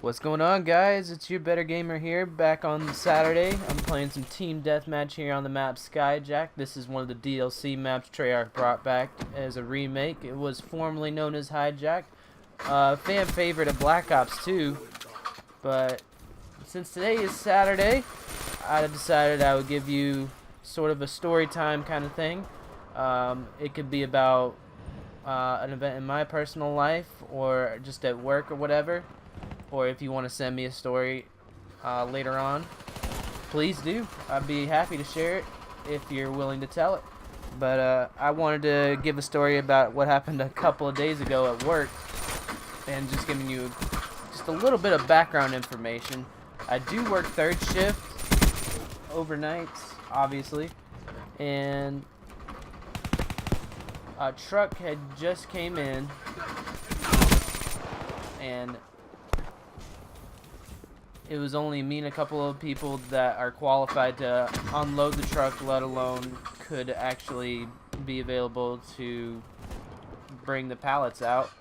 What's going on, guys? It's your Better Gamer here, back on Saturday. I'm playing some Team Deathmatch here on the map Skyjack. This is one of the DLC maps Treyarch brought back as a remake. It was formerly known as Hijack. Fan favorite of Black Ops 2. But since today is Saturday, I decided I would give you sort of a story time kind of thing. It could be about an event in my personal life or just at work or whatever. Or if you want to send me a story later on, please do. I'd be happy to share it if you're willing to tell it. But I wanted to give a story about what happened a couple of days ago at work, and just giving you just a little bit of background information. I do work third shift, overnights, obviously, and a truck had just came in, and it was only me and a couple of people that are qualified to unload the truck, let alone could actually be available to bring the pallets out.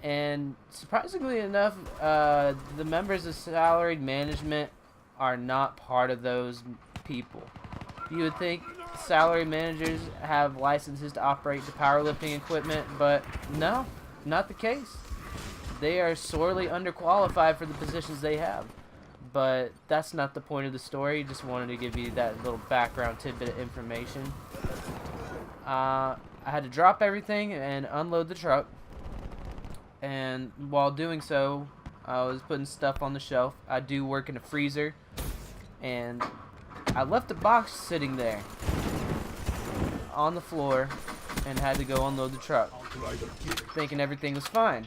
And surprisingly enough, the members of salaried management are not part of those people. You would think salary managers have licenses to operate the powerlifting equipment, but no, not the case. They are sorely underqualified for the positions they have. But that's not the point of the story. Just wanted to give you that little background tidbit of information. I had to drop everything and unload the truck. And while doing so, I was putting stuff on the shelf. I do work in a freezer. And I left a box sitting there on the floor and had to go unload the truck, thinking everything was fine.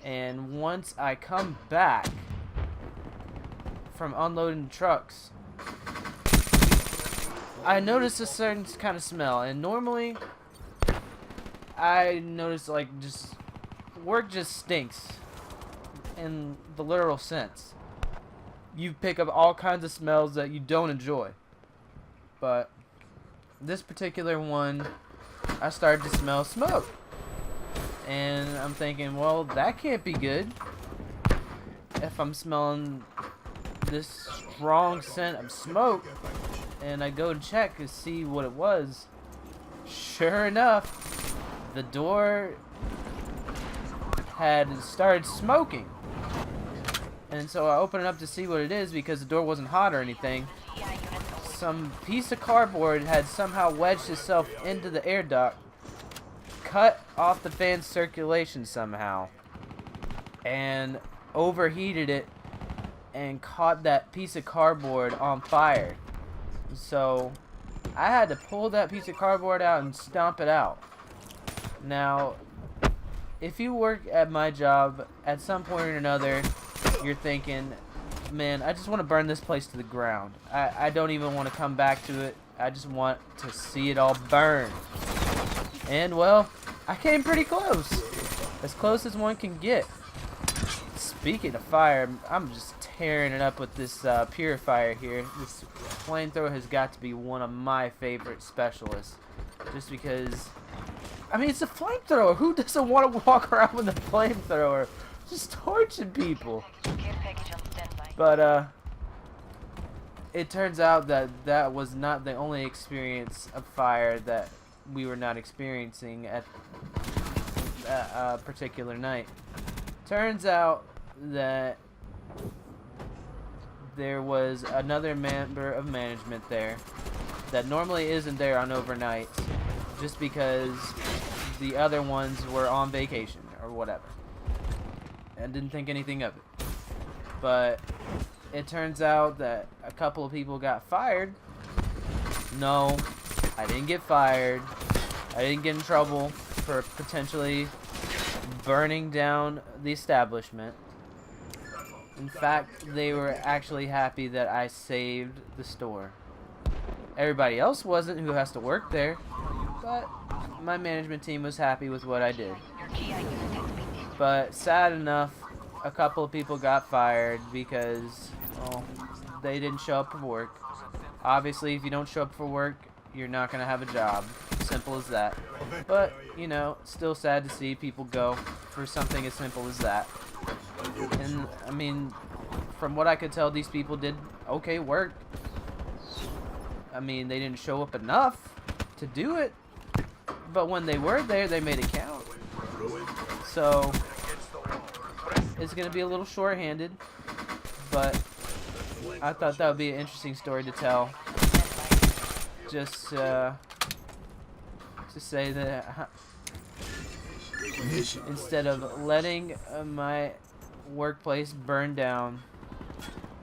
And once I come back from unloading the trucks, I noticed a certain kind of smell. And normally, I notice like just work just stinks in the literal sense. You pick up all kinds of smells that you don't enjoy. But this particular one, I started to smell smoke. And I'm thinking, well, that can't be good if I'm smelling this strong scent of smoke. And I go and check to see what it was. Sure enough, the door had started smoking. And so I open it up to see what it is, because the door wasn't hot or anything. Some piece of cardboard had somehow wedged itself into the air duct, cut off the fan's circulation somehow, and overheated it and caught that piece of cardboard on fire. So I had to pull that piece of cardboard out and stomp it out. Now, if you work at my job, at some point or another, you're thinking, man, I just want to burn this place to the ground. I don't even want to come back to it. I just want to see it all burn. And, well, I came pretty close. As close as one can get. Speaking of fire, I'm just tearing it up with this purifier here. This flamethrower has got to be one of my favorite specialists. Just because, I mean, it's a flamethrower. Who doesn't want to walk around with a flamethrower? Just torching people. But, it turns out that that was not the only experience of fire that we were not experiencing at that particular night. Turns out that there was another member of management there that normally isn't there on overnights, just because the other ones were on vacation or whatever, and didn't think anything of it. But it turns out that a couple of people got fired. No, I didn't get fired. I didn't get in trouble for potentially burning down the establishment. In fact, they were actually happy that I saved the store. Everybody else wasn't, who has to work there, but my management team was happy with what I did. But sad enough, a couple of people got fired because, well, they didn't show up for work. Obviously, if you don't show up for work, you're not going to have a job. Simple as that. But you know, still sad to see people go for something as simple as that. And I mean, from what I could tell, these people did okay work. I mean, they didn't show up enough to do it, but when they were there, they made it count. So it's gonna be a little short-handed, but I thought that would be an interesting story to tell. Just to say that instead of letting my workplace burn down,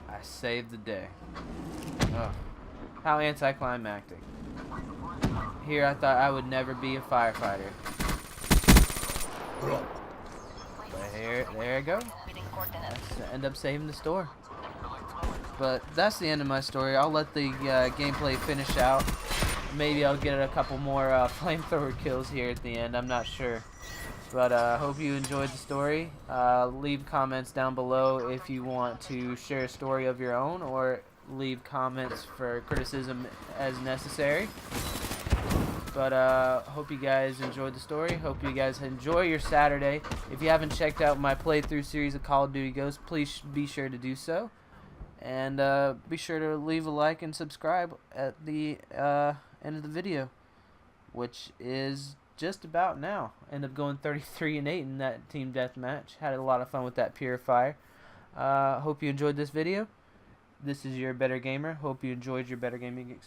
I saved the day. Ugh. How anticlimactic. Here I thought I would never be a firefighter. But there I go. I end up saving the store. But that's the end of my story. I'll let the gameplay finish out. Maybe I'll get a couple more flamethrower kills here at the end. I'm not sure. But I hope you enjoyed the story. Leave comments down below if you want to share a story of your own, or leave comments for criticism as necessary. But hope you guys enjoyed the story. Hope you guys enjoy your Saturday. If you haven't checked out my playthrough series of Call of Duty Ghosts, please be sure to do so. And be sure to leave a like and subscribe at the end of the video, which is just about now. End up going 33-8 in that team deathmatch. Had a lot of fun with that purifier. Hope you enjoyed this video. This is your Better Gamer. Hope you enjoyed your Better Gaming experience.